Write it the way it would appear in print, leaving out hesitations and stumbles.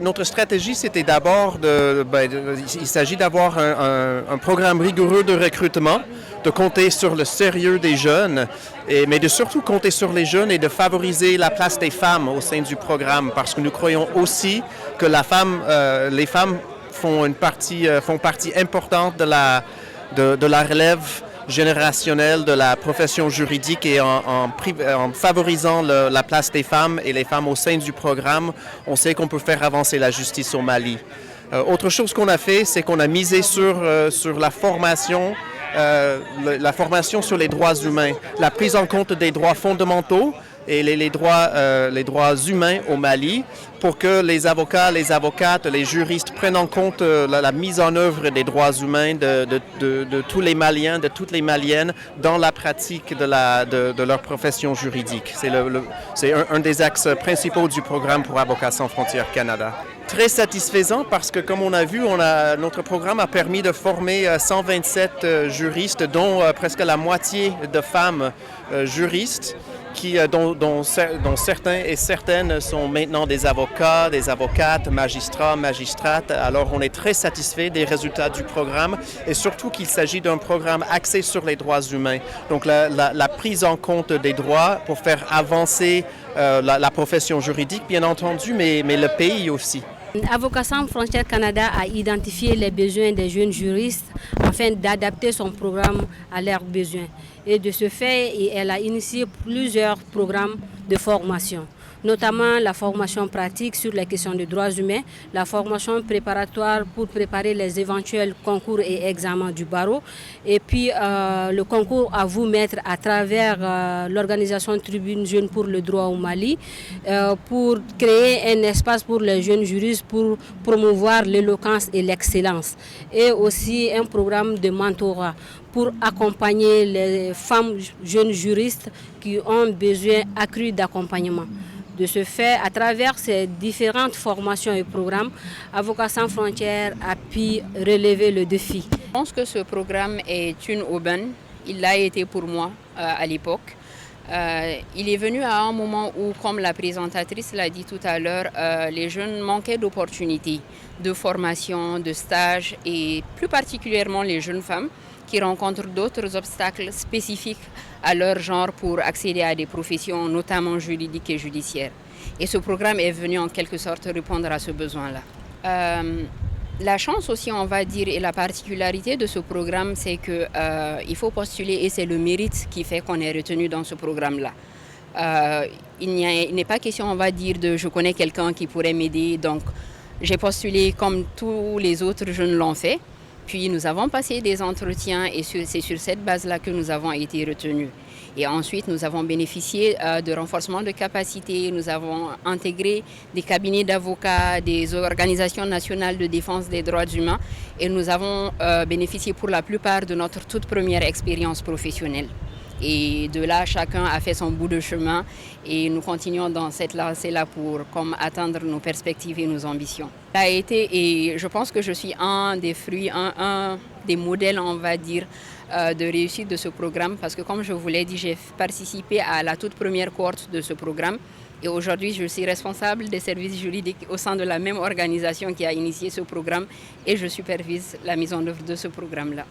notre stratégie, c'était d'abord il s'agit d'avoir un programme rigoureux de recrutement, de compter sur le sérieux des jeunes, mais de surtout compter sur les jeunes et de favoriser la place des femmes au sein du programme, parce que nous croyons aussi que les femmes font partie importante de la relève générationnelle de la profession juridique, et en favorisant la place des femmes et les femmes au sein du programme, on sait qu'on peut faire avancer la justice au Mali. Autre chose qu'on a fait, c'est qu'on a misé sur la formation sur les droits humains, la prise en compte des droits fondamentaux et les droits humains au Mali, pour que les avocats, les avocates, les juristes prennent en compte la mise en œuvre des droits humains de tous les Maliens, de toutes les Maliennes dans la pratique de leur profession juridique. C'est un des axes principaux du programme pour Avocats sans frontières Canada. Très satisfaisant parce que, comme on a vu, notre programme a permis de former 127 juristes, dont presque la moitié de femmes juristes, dont certains et certaines sont maintenant des avocats, des avocates, magistrats, magistrates. Alors on est très satisfait des résultats du programme, et surtout qu'il s'agit d'un programme axé sur les droits humains. Donc la prise en compte des droits pour faire avancer la profession juridique, bien entendu, mais le pays aussi. Avocats sans frontières Canada a identifié les besoins des jeunes juristes afin d'adapter son programme à leurs besoins. Et de ce fait, elle a initié plusieurs programmes de formation, notamment la formation pratique sur les questions de droits humains, la formation préparatoire pour préparer les éventuels concours et examens du barreau, et puis le concours à vous mettre à travers l'organisation Tribune Jeune pour le droit au Mali, pour créer un espace pour les jeunes juristes pour promouvoir l'éloquence et l'excellence, et aussi un programme de mentorat pour accompagner les femmes jeunes juristes qui ont besoin accru d'accompagnement. De ce fait, à travers ces différentes formations et programmes, Avocats sans frontières a pu relever le défi. Je pense que ce programme est une aubaine. Il l'a été pour moi à l'époque. Il est venu à un moment où, comme la présentatrice l'a dit tout à l'heure, les jeunes manquaient d'opportunités, de formation, de stages, et plus particulièrement les jeunes femmes qui rencontrent d'autres obstacles spécifiques à leur genre pour accéder à des professions, notamment juridiques et judiciaires. Et ce programme est venu en quelque sorte répondre à ce besoin-là. La chance aussi, on va dire, et la particularité de ce programme, c'est qu'il faut postuler, et c'est le mérite qui fait qu'on est retenu dans ce programme-là. Il n'est pas question, on va dire, de je connais quelqu'un qui pourrait m'aider, donc j'ai postulé comme tous les autres jeunes l'ont fait. Puis nous avons passé des entretiens, et c'est sur cette base-là que nous avons été retenus. Et ensuite, nous avons bénéficié de renforcement de capacités, nous avons intégré des cabinets d'avocats, des organisations nationales de défense des droits humains, et nous avons bénéficié pour la plupart de notre toute première expérience professionnelle. Et de là, chacun a fait son bout de chemin, et nous continuons dans cette lancée-là pour atteindre nos perspectives et nos ambitions. Ça a été, et je pense que je suis un des fruits, un des modèles, on va dire, de réussite de ce programme, parce que comme je vous l'ai dit, j'ai participé à la toute première cohorte de ce programme, et aujourd'hui je suis responsable des services juridiques au sein de la même organisation qui a initié ce programme, et je supervise la mise en œuvre de ce programme-là.